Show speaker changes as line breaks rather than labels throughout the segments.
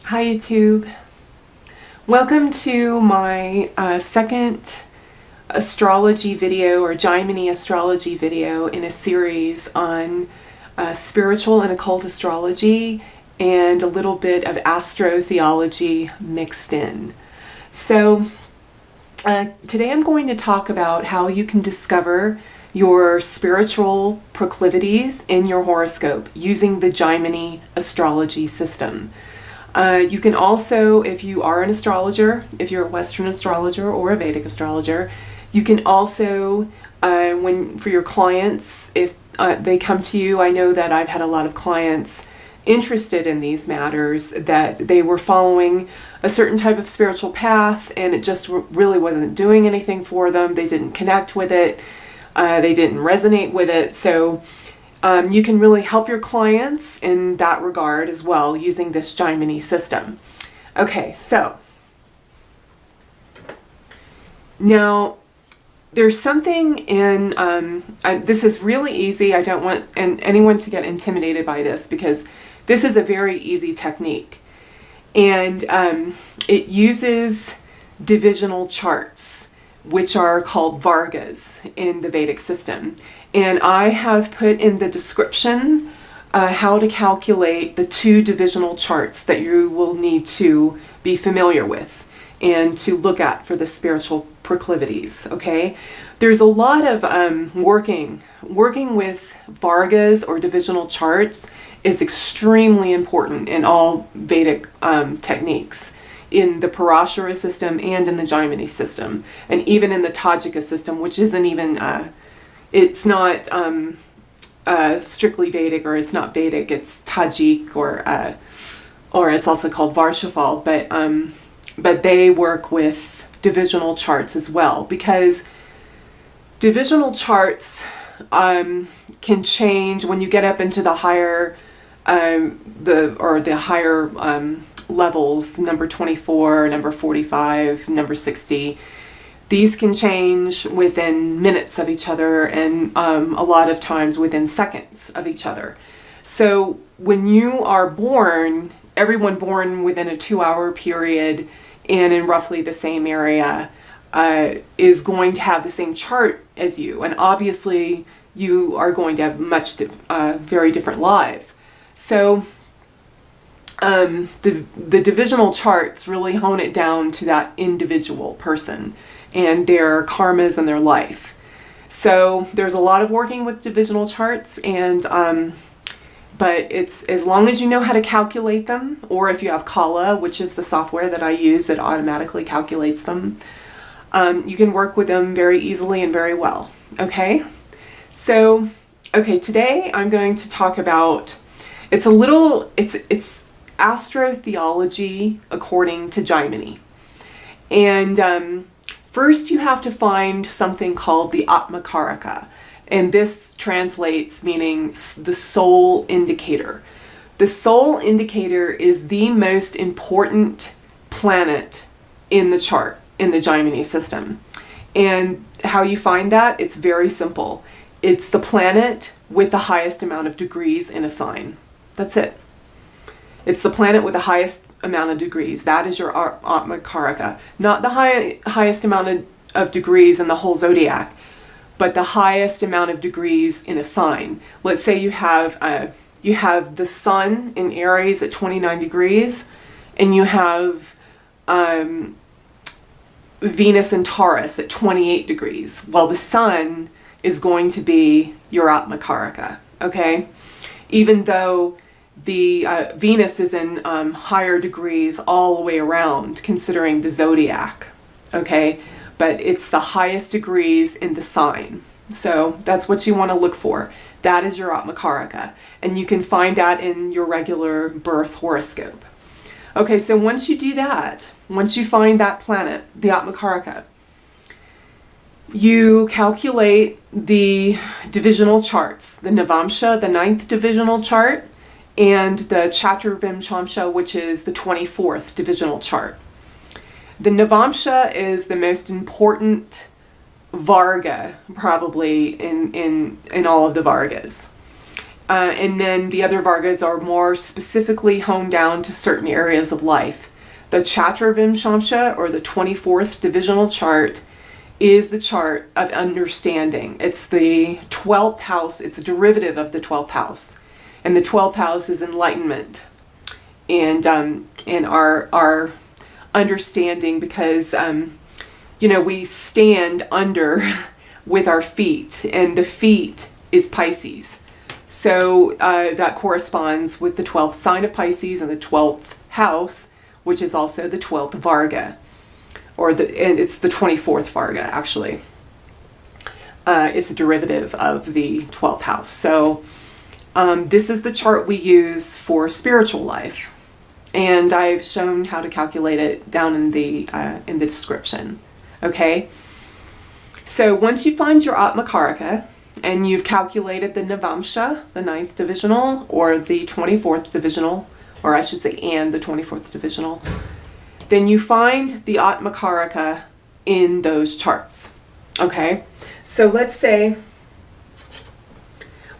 Hi YouTube. Welcome to my second astrology video or Jaimini Astrology video in a series on spiritual and occult astrology and a little bit of astrotheology mixed in. So today I'm going to talk about how you can discover your spiritual proclivities in your horoscope using the Jaimini astrology system. You can also, if you are an astrologer, if you're a Western astrologer or a Vedic astrologer, you can also, for your clients, if they come to you, I know that I've had a lot of clients interested in these matters, that they were following a certain type of spiritual path and it just really wasn't doing anything for them. They didn't connect with it. They didn't resonate with it. So you can really help your clients in that regard as well using this Jaimini system. Okay, so now there's something in, this is really easy. I don't want anyone to get intimidated by this because this is a very easy technique. And it uses divisional charts, which are called Vargas in the Vedic system. And I have put in the description how to calculate the two divisional charts that you will need to be familiar with and to look at for the spiritual proclivities, okay? There's a lot of working with Vargas or divisional charts is extremely important in all Vedic techniques, in the Parashara system and in the Jaimini system, and even in the Tajika system, which isn't even, it's not strictly Vedic, or it's not Vedic, it's Tajik, or it's also called Varshafal, but they work with divisional charts as well, because divisional charts can change when you get up into the higher levels, number 24, number 45, number 60. These can change within minutes of each other and a lot of times within seconds of each other. So when you are born, everyone born within a 2-hour period and in roughly the same area is going to have the same chart as you. And obviously you are going to have very different lives. So the divisional charts really hone it down to that individual person and their karmas and their life. So there's a lot of working with divisional charts, and but it's as long as you know how to calculate them, or if you have Kala, which is the software that I use, it automatically calculates them. You can work with them very easily and very well. Okay, so today I'm going to talk about it's astrotheology according to Jaimini. And first you have to find something called the Atmakaraka. And this translates meaning the soul indicator. The soul indicator is the most important planet in the chart, in the Jaimini system. And how you find that? It's very simple. It's the planet with the highest amount of degrees in a sign. That's it. It's the planet with the highest amount of degrees. That is your Atmakaraka. Not the highest amount of degrees in the whole zodiac, but the highest amount of degrees in a sign. Let's say you have the sun in Aries at 29 degrees, and you have Venus in Taurus at 28 degrees. Well, the sun is going to be your Atmakaraka, okay? Even though the Venus is in higher degrees all the way around, considering the zodiac, okay? But it's the highest degrees in the sign. So that's what you want to look for. That is your Atmakaraka. And you can find that in your regular birth horoscope. Okay, so once you do that, once you find that planet, the Atmakaraka, you calculate the divisional charts, the Navamsha, the 9th divisional chart, and the Chaturvimshamsha, which is the 24th divisional chart. The Navamsha is the most important Varga, probably, in all of the Vargas. And then the other Vargas are more specifically honed down to certain areas of life. The Chaturvimshamsha, or the 24th divisional chart, is the chart of understanding. It's the 12th house. It's a derivative of the 12th house. And the 12th house is enlightenment. And our understanding, because, we stand under with our feet, and the feet is Pisces. So that corresponds with the 12th sign of Pisces and the 12th house, which is also the 12th Varga, and it's the 24th Varga, actually. It's a derivative of the 12th house. So this is the chart we use for spiritual life, and I've shown how to calculate it down in the description. Okay. So once you find your Atmakaraka, and you've calculated the Navamsha, the 9th divisional, or the 24th divisional, or I should say, and the 24th divisional, then you find the Atmakaraka in those charts. Okay? So let's say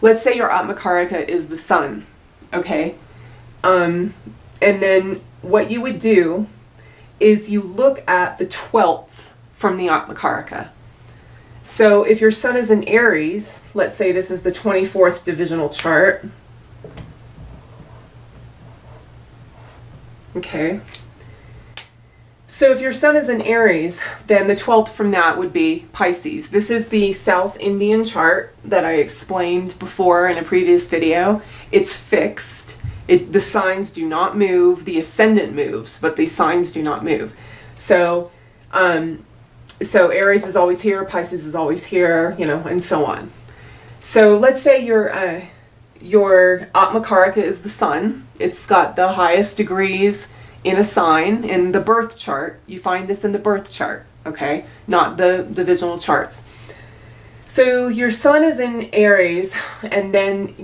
your Atmakaraka is the sun. Okay? And then what you would do is you look at the 12th from the Atmakaraka. So if your sun is in Aries, let's say this is the 24th divisional chart. Okay. So if your sun is in Aries, then the 12th from that would be Pisces. This is the South Indian chart that I explained before in a previous video. It's fixed. The signs do not move. The ascendant moves, but the signs do not move. So Aries is always here, Pisces is always here, and so on. So let's say your Atmakaraka is the sun. It's got the highest degrees in a sign in the birth chart. You find this in the birth chart, okay? Not the divisional charts. So your sun is in Aries, and then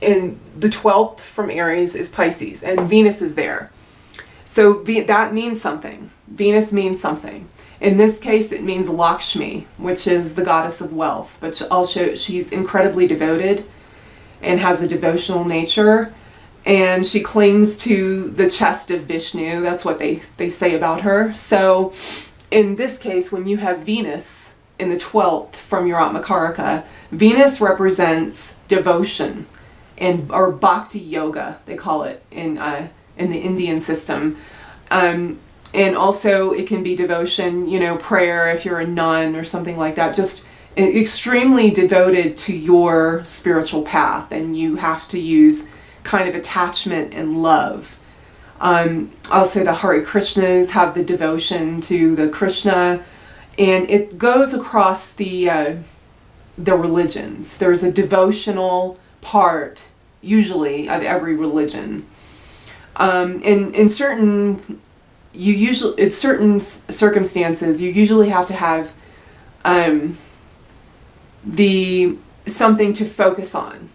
in the 12th from Aries is Pisces, and Venus is there. So that means something. Venus means something. In this case, it means Lakshmi, which is the goddess of wealth. But also, she's incredibly devoted and has a devotional nature. And she clings to the chest of Vishnu. That's what they say about her. So in this case, when you have Venus in the 12th from your Atmakaraka, Venus represents devotion or bhakti yoga, they call it in the Indian system. And also it can be devotion, prayer if you're a nun or something like that, just extremely devoted to your spiritual path, and you have to use kind of attachment and love. Also the Hare Krishnas have the devotion to the Krishna, and it goes across the religions. There's a devotional part, usually, of every religion. In certain circumstances, you usually have to have something to focus on,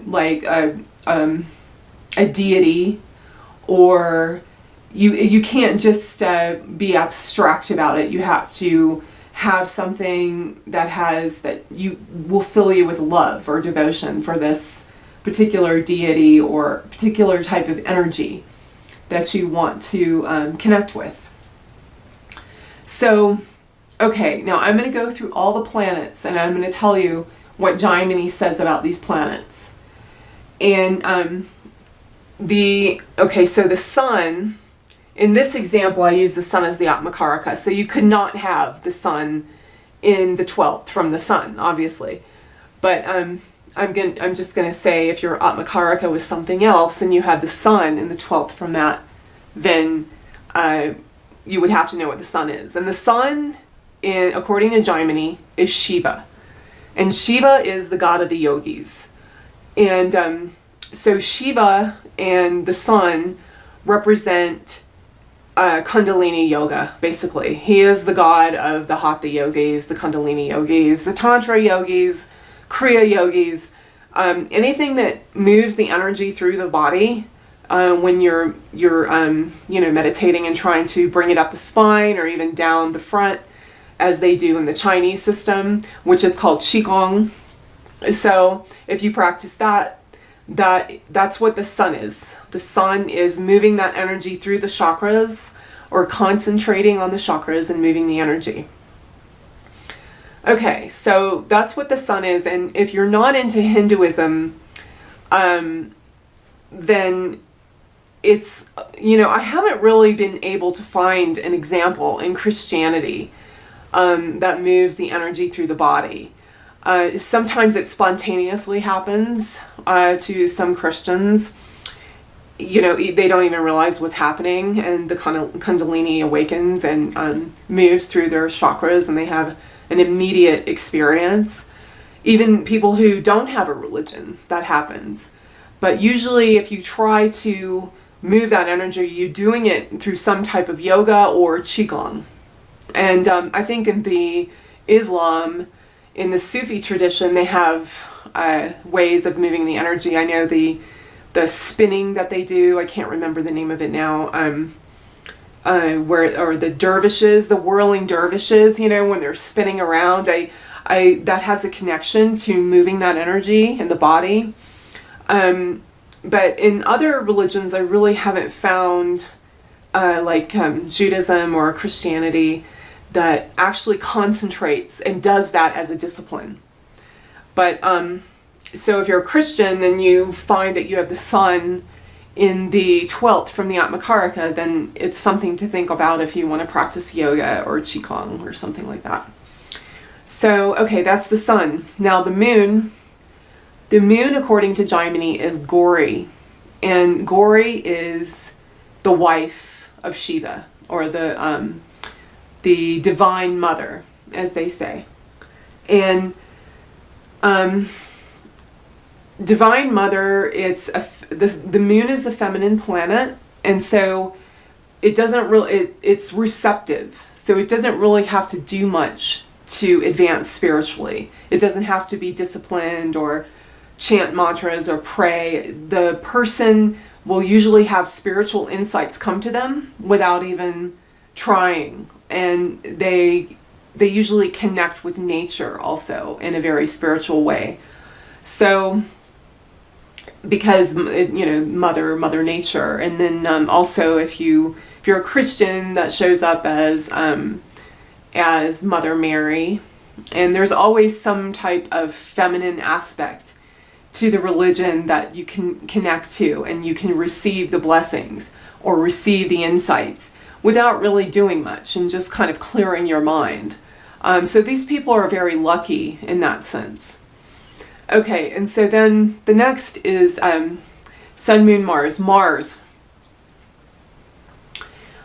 like a deity, or you can't just be abstract about it. You have to have something that you will fill you with love or devotion for this particular deity or particular type of energy that you want to connect with. So, okay, now I'm going to go through all the planets, and I'm going to tell you what Jaimini says about these planets. And so the sun, in this example, I use the sun as the Atmakaraka. So you could not have the sun in the 12th from the sun, obviously. But I'm just going to say, if your Atmakaraka was something else and you had the sun in the 12th from that, then you would have to know what the sun is. And the sun, according to Jaimini, is Shiva. And Shiva is the god of the yogis. And so Shiva and the sun represent Kundalini yoga, basically. He is the god of the Hatha yogis, the Kundalini yogis, the Tantra yogis, Kriya yogis, anything that moves the energy through the body when you're meditating and trying to bring it up the spine or even down the front, as they do in the Chinese system, which is called Qigong. So if you practice that's what the sun is. The sun is moving that energy through the chakras, or concentrating on the chakras and moving the energy. Okay, so that's what the sun is. And if you're not into Hinduism, then it's, I haven't really been able to find an example in Christianity that moves the energy through the body. Sometimes it spontaneously happens to some Christians. They don't even realize what's happening, and the Kundalini awakens and moves through their chakras, and they have an immediate experience. Even people who don't have a religion, that happens. But usually if you try to move that energy, you're doing it through some type of yoga or qigong. And I think in the Islam, in the Sufi tradition, they have ways of moving the energy. I know the spinning that they do, I can't remember the name of it now, or the dervishes, the whirling dervishes, when they're spinning around, that has a connection to moving that energy in the body. But in other religions, I really haven't found, like Judaism or Christianity, that actually concentrates and does that as a discipline. But so if you're a Christian and you find that you have the sun in the 12th from the Atmakaraka, then it's something to think about if you want to practice yoga or qigong or something like that. So, okay, that's the sun. Now the moon, according to Jaimini, is Gauri. And Gauri is the wife of Shiva, or the divine mother, as they say. And divine mother, the moon is a feminine planet, and so it doesn't really, it's receptive, so it doesn't really have to do much to advance spiritually. It doesn't have to be disciplined or chant mantras or pray. The person will usually have spiritual insights come to them without even trying, and they usually connect with nature also in a very spiritual way. So because mother nature. And then also if you're a Christian, that shows up as Mother Mary. And there's always some type of feminine aspect to the religion that you can connect to, and you can receive the blessings or receive the insights without really doing much and just kind of clearing your mind. So these people are very lucky in that sense. Okay, and so then the next is Sun, Moon, Mars.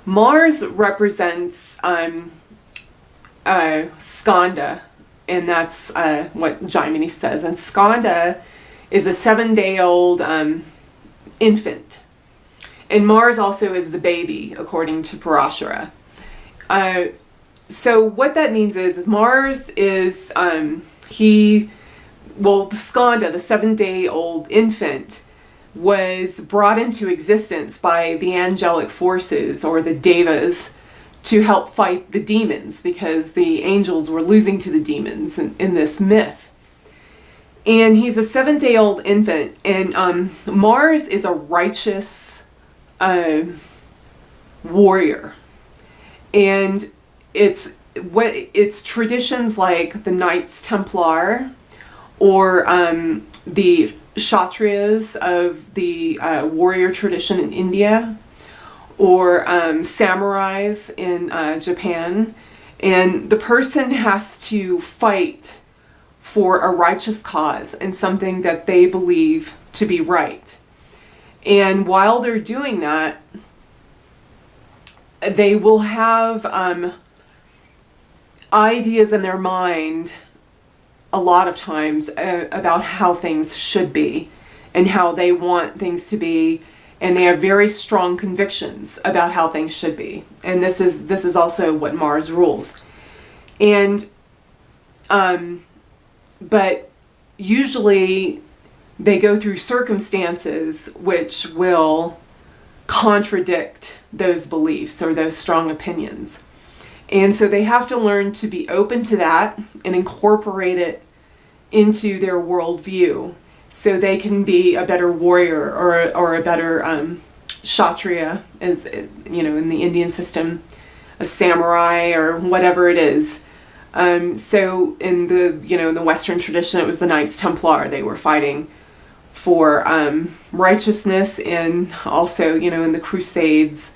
Mars represents Skanda, and that's what Jaimini says. And Skanda is a 7-day-old infant. And Mars also is the baby, according to Parashara. So what that means is Mars is, the Skanda, the 7-day-old infant, was brought into existence by the angelic forces, or the devas, to help fight the demons, because the angels were losing to the demons in this myth. And he's a 7-day-old infant, and Mars is a righteous warrior. And it's traditions like the Knights Templar, or the Kshatriyas of the warrior tradition in India, or samurais in Japan. And the person has to fight for a righteous cause and something that they believe to be right. And while they're doing that, they will have ideas in their mind a lot of times about how things should be and how they want things to be, and they have very strong convictions about how things should be. And this is also what Mars rules. And but usually they go through circumstances which will contradict those beliefs or those strong opinions. And so they have to learn to be open to that and incorporate it into their worldview, so they can be a better warrior or a better kshatriya, as you know, in the Indian system, a samurai or whatever it is. So in the, you know, in the Western tradition, it was the Knights Templar. They were fighting for righteousness, and also, you know, in the Crusades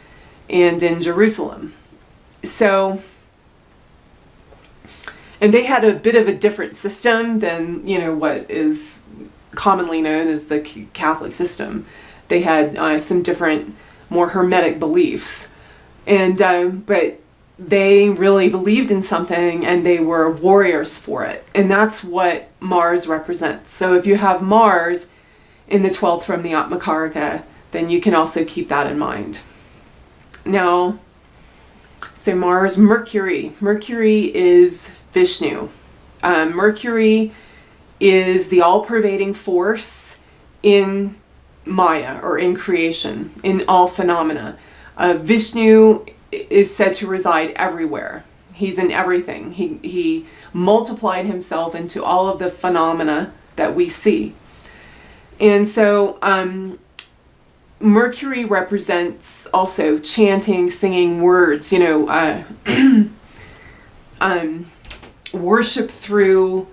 and in Jerusalem. So, and they had a bit of a different system than, you know, what is commonly known as the Catholic system. They had some different, more hermetic beliefs, and but they really believed in something, and they were warriors for it, and that's what Mars represents. So if you have Mars in the 12th from the Atmakaraka, then you can also keep that in mind. Now, so Mars, Mercury. Mercury is Vishnu. Mercury is the all-pervading force in Maya, or in creation, in all phenomena. Vishnu is said to reside everywhere. He's in everything. He multiplied himself into all of the phenomena that we see. And so Mercury represents also chanting, singing words, you know, worship through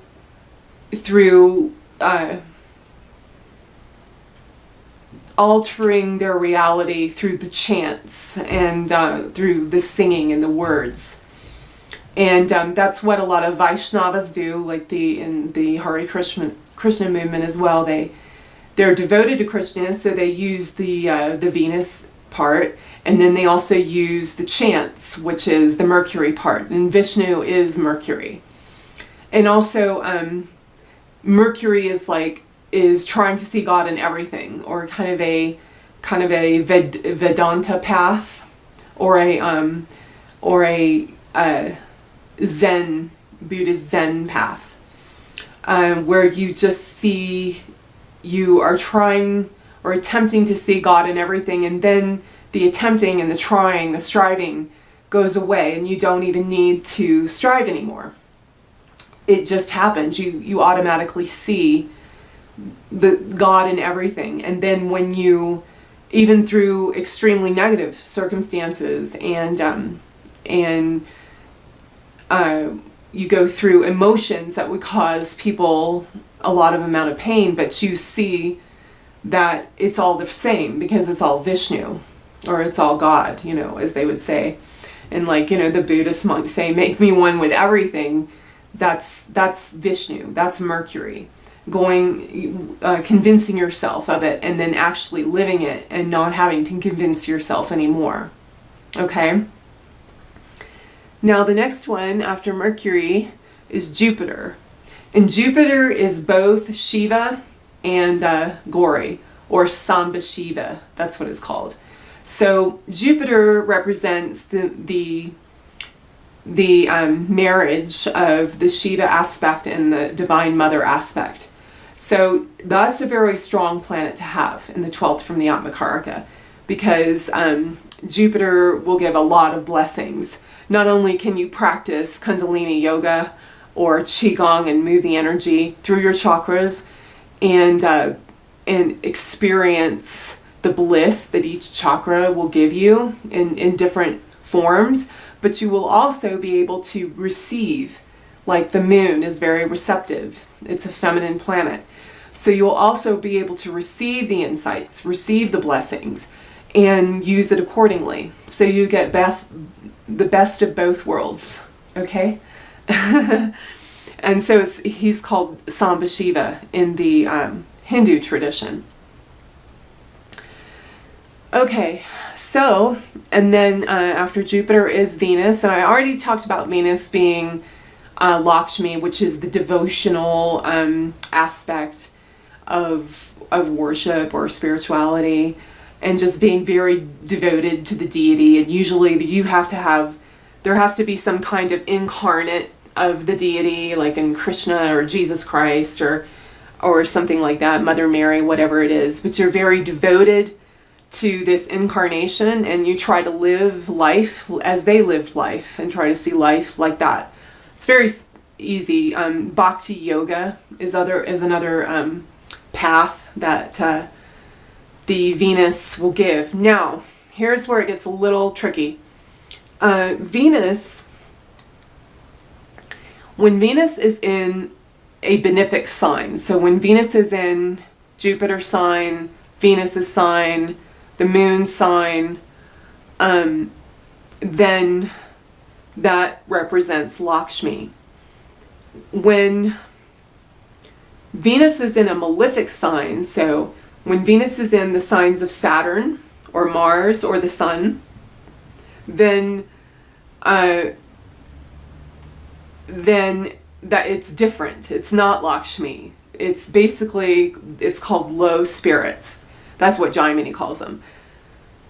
altering their reality through the chants and through the singing and the words. And that's what a lot of Vaishnavas do, like in the Hare Krishna movement as well. They're devoted to Krishna, so they use the Venus part, and then they also use the chants, which is the Mercury part, and Vishnu is Mercury. And also Mercury is trying to see God in everything, or kind of a Vedanta path, or a Zen, Buddhist Zen path, where you just see, you are trying or attempting to see God in everything, and then the attempting and the trying, the striving goes away, and you don't even need to strive anymore. It just happens. You automatically see the God in everything. And then when you, even through extremely negative circumstances, and you go through emotions that would cause people a lot of amount of pain, but you see that it's all the same, because it's all Vishnu, or it's all God, you know, as they would say. And like, you know, the Buddhist monks say, make me one with everything. That's Vishnu, that's Mercury. Going, convincing yourself of it, and then actually living it, and not having to convince yourself anymore. Okay? Now the next one after Mercury is Jupiter. And Jupiter is both Shiva and Gauri, or Sambashiva, that's what it's called. So Jupiter represents the marriage of the Shiva aspect and the Divine Mother aspect. So that's a very strong planet to have in the 12th from the Atmakaraka, because Jupiter will give a lot of blessings. Not only can you practice Kundalini yoga or Qigong and move the energy through your chakras, and experience the bliss that each chakra will give you in different forms, but you will also be able to receive, like the moon is very receptive. It's a feminine planet. So you'll also be able to receive the insights, receive the blessings, and use it accordingly. So you get the best of both worlds, okay? And so he's called Sambashiva in the Hindu tradition. Okay, so, and then after Jupiter is Venus, and I already talked about Venus being Lakshmi, which is the devotional aspect of worship or spirituality, and just being very devoted to the deity. And usually there has to be some kind of incarnate of the deity, like in Krishna or Jesus Christ or something like that, Mother Mary, whatever it is. But you're very devoted to this incarnation, and you try to live life as they lived life, and try to see life like that. It's very, easy. Bhakti yoga is another path that the Venus will give. Now, here's where it gets a little tricky. Venus, when Venus is in a benefic sign, so when Venus is in Jupiter sign, Venus's sign, the moon sign, then that represents Lakshmi. When Venus is in a malefic sign, so when Venus is in the signs of Saturn or Mars or the Sun, then that it's different. It's not Lakshmi. It's called low spirits. That's what Jaimini calls them.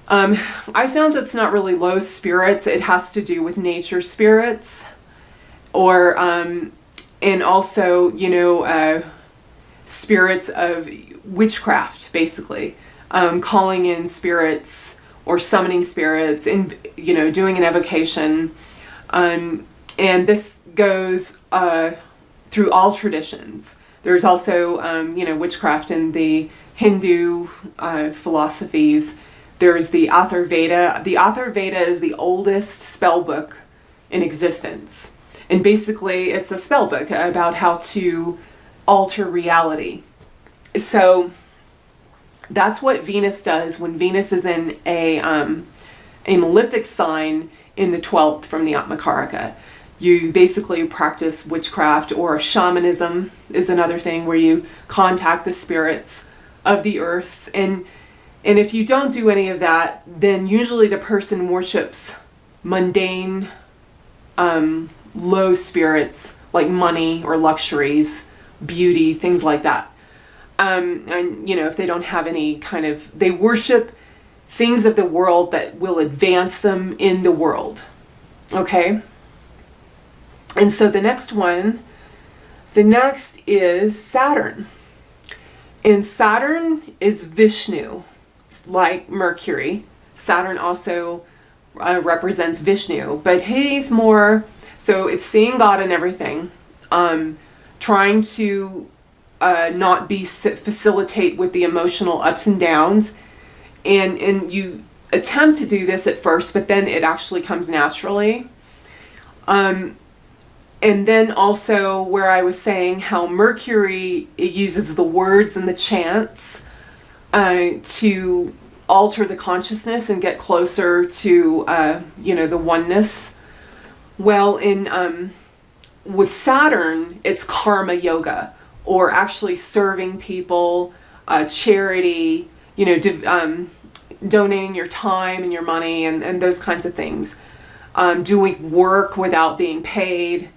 I found it's not really low spirits. It has to do with nature spirits, or and also, you know, spirits of witchcraft, basically, calling in spirits or summoning spirits, and, you know, doing an evocation, and this goes through all traditions. There's also, you know, witchcraft in the Hindu philosophies. There's the Atharveda. The Atharveda is the oldest spell book in existence. And basically, it's a spell book about how to alter reality. So that's what Venus does when Venus is in a malefic sign in the 12th from the Atmakaraka. You basically practice witchcraft, or shamanism is another thing where you contact the spirits of the earth. And if you don't do any of that, then usually the person worships mundane, low spirits like money or luxuries, beauty, things like that. And, you know, if they don't have any kind of, they worship things of the world that will advance them in the world. Okay? And so the next is Saturn. And Saturn is Vishnu, like Mercury. Saturn also represents Vishnu, but he's more, so it's seeing God and everything, trying to not facilitate with the emotional ups and downs. And you attempt to do this at first, but then it actually comes naturally. And then also where I was saying how Mercury, it uses the words and the chants to alter the consciousness and get closer to, you know, the oneness. Well, with Saturn, it's karma yoga, or actually serving people, charity, you know, donating your time and your money and those kinds of things. Doing work without being paid.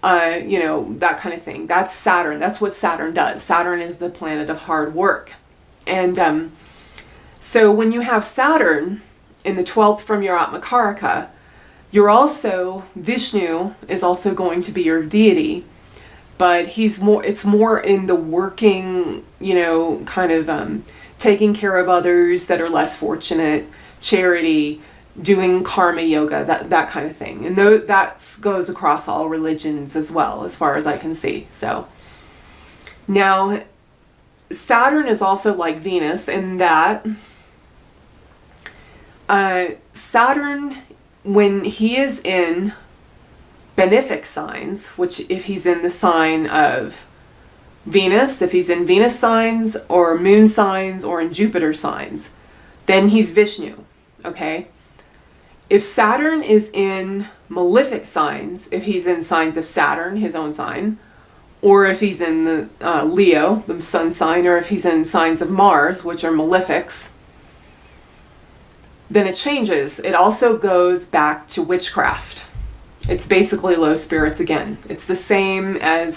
You know, that kind of thing. That's Saturn. That's what Saturn does. Saturn is the planet of hard work. And so when you have Saturn in the 12th from your Atmakaraka, you're also, Vishnu is also going to be your deity, but it's more in the working, you know, kind of taking care of others that are less fortunate, charity, doing karma yoga, that kind of thing. And that goes across all religions as well, as far as I can see. So now Saturn is also like Venus in that Saturn, when he is in benefic signs, which if he's in the sign of Venus, if he's in Venus signs or moon signs or in Jupiter signs, then he's Vishnu, okay? If Saturn is in malefic signs, if he's in signs of Saturn, his own sign, or if he's in the Leo, the sun sign, or if he's in signs of Mars, which are malefics, then it changes. It also goes back to witchcraft. It's basically low spirits again. It's the same as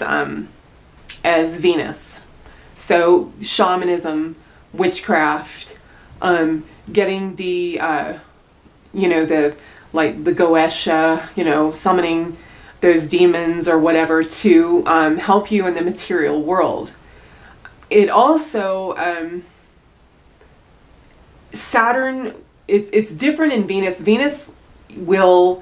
Venus. So shamanism, witchcraft, getting the you know, the Goesha, you know, summoning those demons or whatever to help you in the material world. It also, Saturn, it's different in Venus. Venus will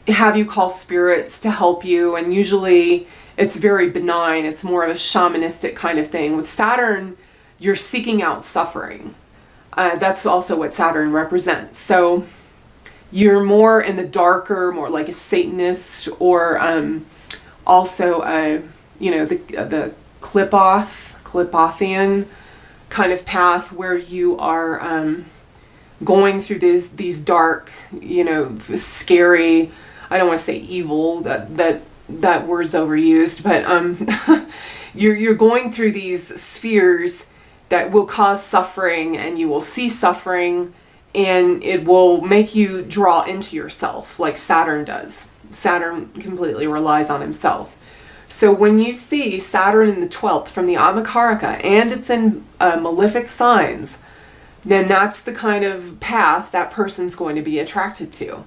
have you call spirits to help you, and usually it's very benign. It's more of a shamanistic kind of thing. With Saturn, you're seeking out suffering. That's also what Saturn represents. So you're more in the darker, more like a Satanist, or also the Clipothian kind of path, where you are going through these dark, scary, I don't want to say evil, that word's overused, but you're going through these spheres that will cause suffering, and you will see suffering, and it will make you draw into yourself like Saturn does. Saturn completely relies on himself. So when you see Saturn in the 12th from the Atmakaraka, and it's in malefic signs, then that's the kind of path that person's going to be attracted to.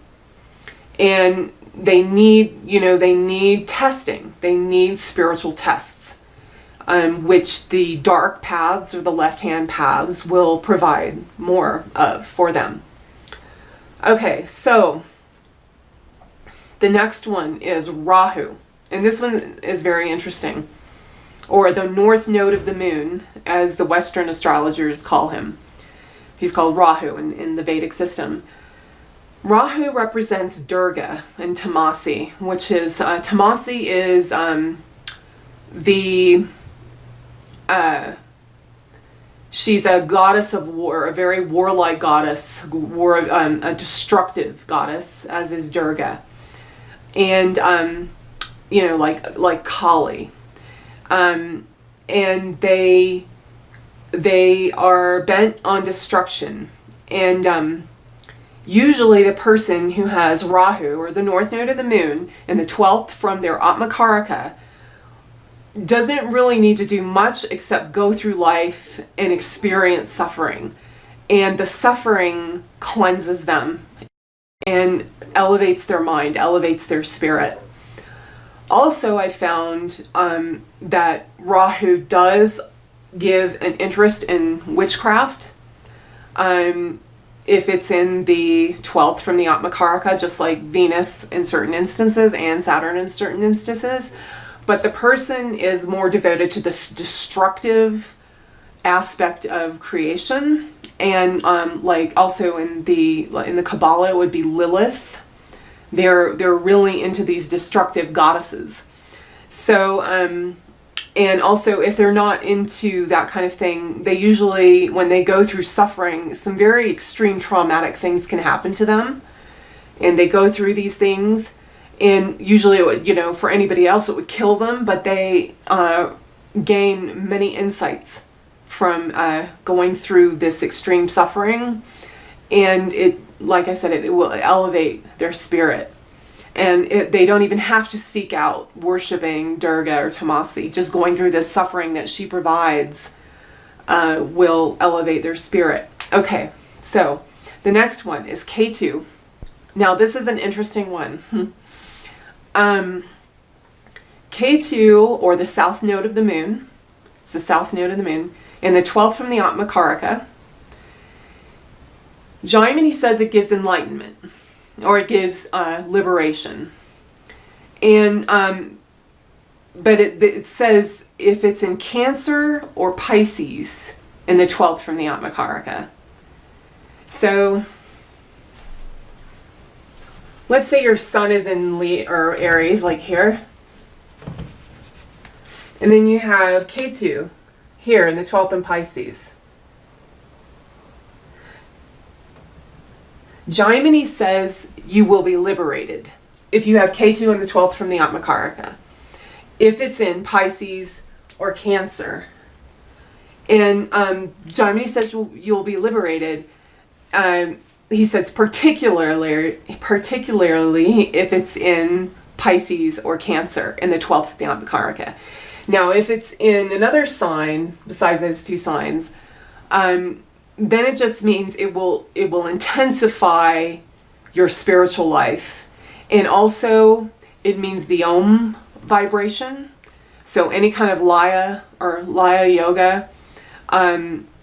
And they need testing. They need spiritual tests, which the dark paths or the left-hand paths will provide more of for them. Okay, so the next one is Rahu. And this one is very interesting. Or the north node of the moon, as the Western astrologers call him. He's called Rahu in the Vedic system. Rahu represents Durga and Tamasi, which is, Tamasi is she's a goddess of war, a very warlike goddess, a destructive goddess, as is Durga. And, like Kali. And they are bent on destruction. And usually the person who has Rahu, or the north node of the moon, in the 12th from their Atmakaraka, doesn't really need to do much except go through life and experience suffering. And the suffering cleanses them and elevates their mind, elevates their spirit. Also, I found that Rahu does give an interest in witchcraft. If it's in the 12th from the Atmakaraka, just like Venus in certain instances and Saturn in certain instances. But the person is more devoted to this destructive aspect of creation. And also in the Kabbalah, it would be Lilith. They're really into these destructive goddesses. So, and also if they're not into that kind of thing, they usually, when they go through suffering, some very extreme traumatic things can happen to them. And they go through these things, and usually it would, for anybody else it would kill them, but they gain many insights from going through this extreme suffering. And it, like I said, it will elevate their spirit. And they don't even have to seek out worshiping Durga or Tamasi. Just going through this suffering that she provides will elevate their spirit. Okay, so the next one is Ketu. Now this is an interesting one. Ketu, or the south node of the moon, it's the south node of the moon, in the 12th from the Atmakaraka. Jaimini says it gives enlightenment, or it gives liberation. And but it says if it's in Cancer or Pisces in the 12th from the Atmakaraka. So let's say your sun is in or Aries, like here. And then you have Ketu here in the 12th in Pisces. Jaimini says you will be liberated if you have Ketu in the 12th from the Atmakaraka, if it's in Pisces or Cancer. And Jaimini says you'll be liberated. He says particularly if it's in Pisces or Cancer in the 12th of the Atmakaraka. Now, if it's in another sign besides those two signs, then it just means it will intensify your spiritual life. And also it means the Om vibration. So any kind of Laya or Laya yoga,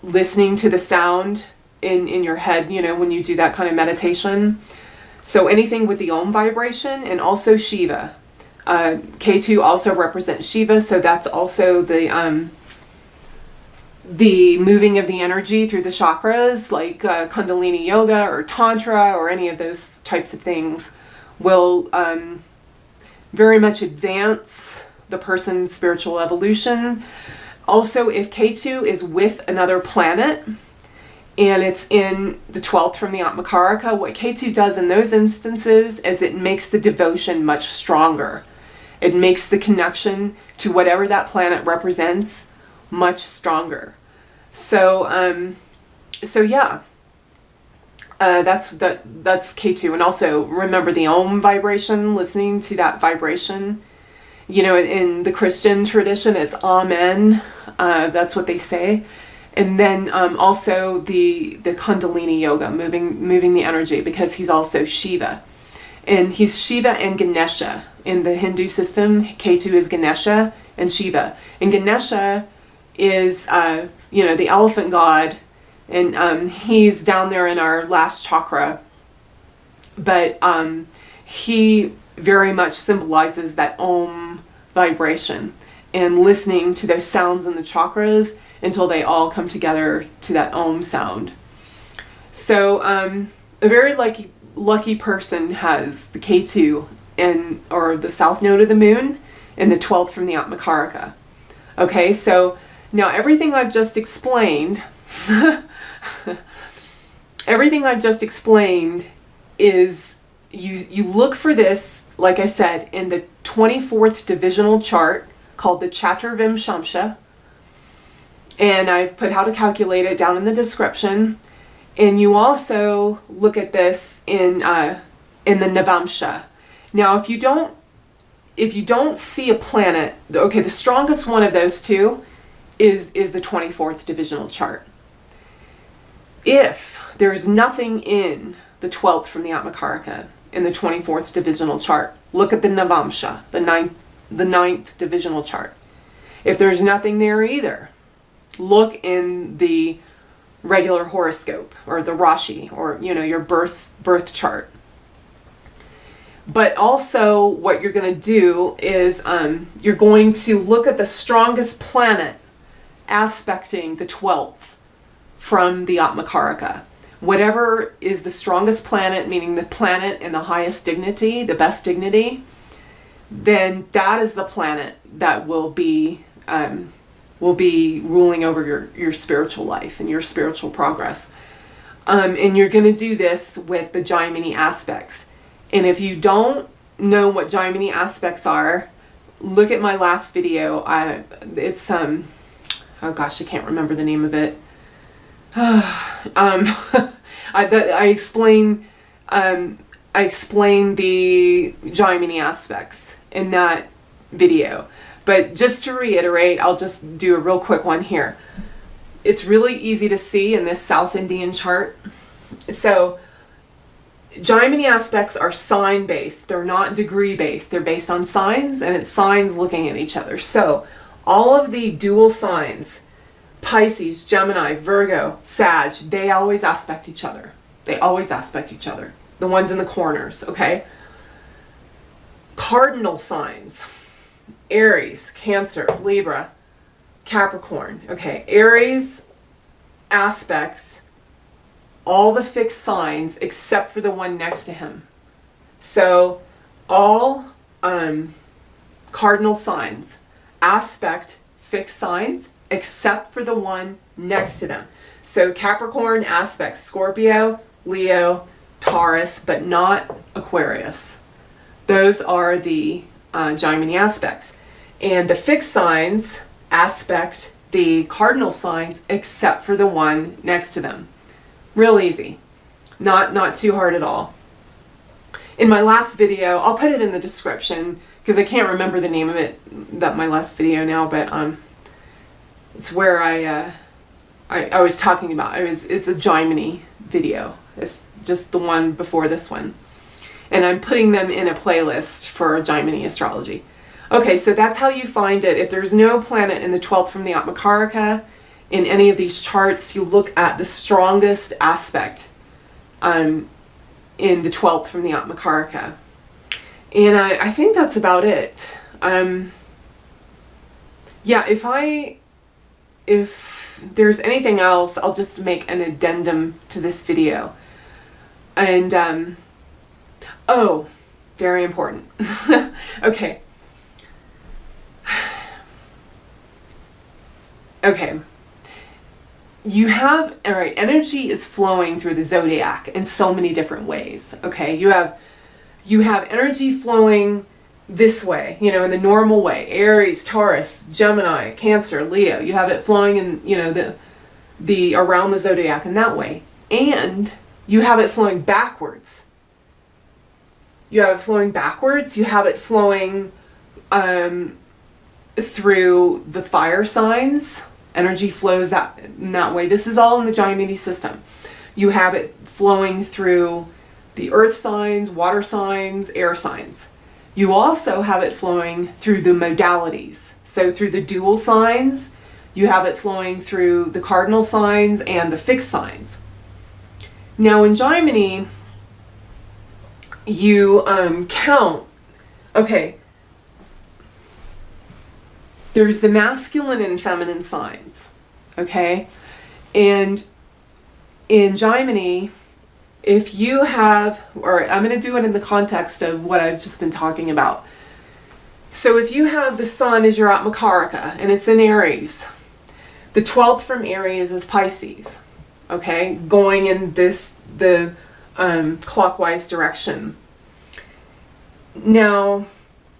listening to the sound in your head, when you do that kind of meditation, So anything with the Om vibration, and also Shiva. Ketu also represents Shiva, so that's also the moving of the energy through the chakras, like Kundalini Yoga or Tantra or any of those types of things will very much advance the person's spiritual evolution. Also, if Ketu is with another planet and it's in the 12th from the Atmakaraka, what Ketu does in those instances is it makes the devotion much stronger. It makes the connection to whatever that planet represents much stronger. So yeah, that's Ketu. And also remember the Om vibration, listening to that vibration. You know, in the Christian tradition, it's Amen. That's what they say. And then also the Kundalini Yoga, moving the energy, because he's also Shiva. And he's Shiva and Ganesha. In the Hindu system, Ketu is Ganesha and Shiva. And Ganesha is, the elephant god. And he's down there in our last chakra. But he very much symbolizes that Om vibration and listening to those sounds in the chakras until they all come together to that Om sound. So a very lucky person has the Ketu or the south node of the moon and the 12th from the Atmakaraka. Okay, so now everything I've just explained is you look for this, like I said, in the 24th divisional chart called the Chaturvimshamsha. And I've put how to calculate it down in the description. And you also look at this in the Navamsha. Now, if you don't see a planet, okay, the strongest one of those two is the 24th divisional chart. If there's nothing in the 12th from the Atmakaraka in the 24th divisional chart, look at the Navamsha, the ninth divisional chart. If there's nothing there either, look in the regular horoscope or the Rashi, or your birth chart. But also what you're going to do is you're going to look at the strongest planet aspecting the 12th from the Atmakaraka. Whatever is the strongest planet, meaning the planet in the highest dignity, the best dignity, then that is the planet that will be ruling over your spiritual life and your spiritual progress. And you're going to do this with the Jaimini aspects. And if you don't know what Jaimini aspects are, look at my last video. It's oh gosh, I can't remember the name of it. I explain the Jaimini aspects in that video. But just to reiterate, I'll just do a real quick one here. It's really easy to see in this South Indian chart. So Jaimini aspects are sign-based. They're not degree-based. They're based on signs, and it's signs looking at each other. So all of the dual signs, Pisces, Gemini, Virgo, Sag, they always aspect each other. They always aspect each other. The ones in the corners, okay? Cardinal signs, Aries, Cancer, Libra, Capricorn. Okay, Aries aspects all the fixed signs except for the one next to him. So all cardinal signs aspect fixed signs except for the one next to them. So Capricorn aspects Scorpio, Leo, Taurus, but not Aquarius. Those are the Jaimini aspects. And the fixed signs aspect the cardinal signs except for the one next to them. Real easy. Not too hard at all. In my last video, I'll put it in the description because I can't remember the name of it, my last video now, but it's where I was talking about. It's a Jaimini video. It's just the one before this one. And I'm putting them in a playlist for Jaimini Astrology. Okay, so that's how you find it. If there's no planet in the 12th from the Atmakaraka in any of these charts, you look at the strongest aspect in in the 12th from the Atmakaraka. And I think that's about it. Yeah, if there's anything else, I'll just make an addendum to this video. And, oh, very important. Okay. Okay. You have, all right, energy is flowing through the zodiac in so many different ways. Okay. You have energy flowing this way, you know, in the normal way. Aries, Taurus, Gemini, Cancer, Leo. You have it flowing in, you know, the around the zodiac in that way. And you have it flowing backwards. You have it flowing backwards. You have it flowing through the fire signs. Energy flows in that way. This is all in the Jaimini system. You have it flowing through the earth signs, water signs, air signs. You also have it flowing through the modalities. So through the dual signs, you have it flowing through the cardinal signs and the fixed signs. Now in Jaimini, you count, okay, there's the masculine and feminine signs, okay? And in Jaimini, if you have, or I'm going to do it in the context of what I've just been talking about. So if you have the sun as your Atmakaraka and it's in Aries, the 12th from Aries is Pisces, okay? Going in the clockwise direction. Now,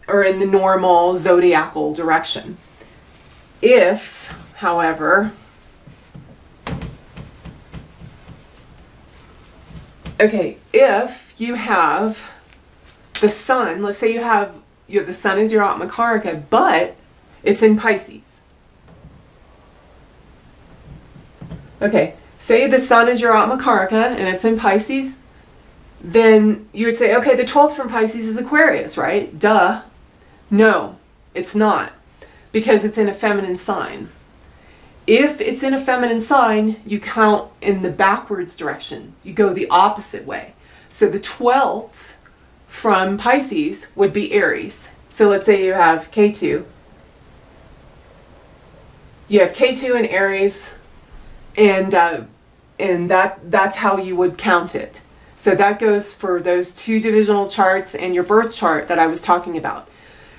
or in the normal zodiacal direction. If, however, okay, if you have the sun, let's say you have the sun as your Atmakaraka, but it's in Pisces. Okay, say the sun is your Atmakaraka and it's in Pisces, then you would say, okay, the 12th from Pisces is Aquarius, right? Duh. No, it's not, because it's in a feminine sign. If it's in a feminine sign, you count in the backwards direction. You go the opposite way. So the 12th from Pisces would be Aries. So let's say you have Ketu. You have Ketu in Aries, and that's how you would count it. So that goes for those two divisional charts and your birth chart that I was talking about.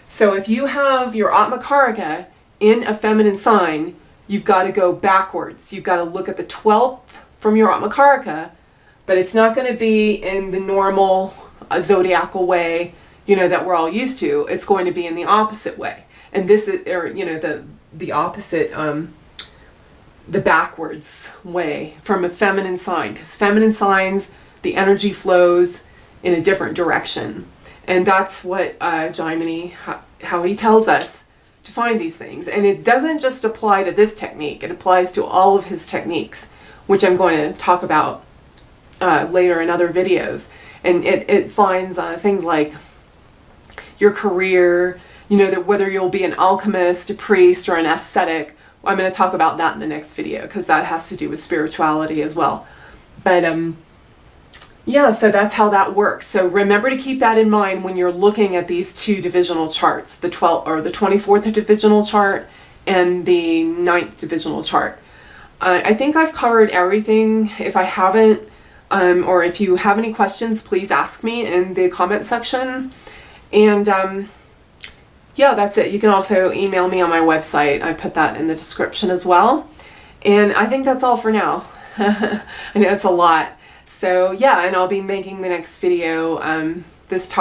So if you have your Atmakaraka in a feminine sign, you've got to go backwards. You've got to look at the 12th from your Atmakaraka, but it's not going to be in the normal zodiacal way, you know, that we're all used to. It's going to be in the opposite way. And this is, or, you know, the opposite, the backwards way from a feminine sign, because feminine signs, the energy flows in a different direction. And that's what Jaimini, how he tells us to find these things. And it doesn't just apply to this technique. It applies to all of his techniques, which I'm going to talk about later in other videos. And it finds things like your career, you know, that whether you'll be an alchemist, a priest, or an ascetic. I'm going to talk about that in the next video, because that has to do with spirituality as well. But yeah, so that's how that works. So remember to keep that in mind when you're looking at these two divisional charts, the 12th or the 24th divisional chart and the 9th divisional chart. I think I've covered everything. If I haven't, or if you have any questions, please ask me in the comment section. And yeah, that's it. You can also email me on my website. I put that in the description as well. And I think that's all for now. I know it's a lot. So yeah, and I'll be making the next video. This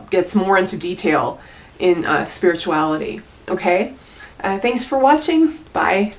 gets more into detail in spirituality. Okay? Thanks for watching. Bye.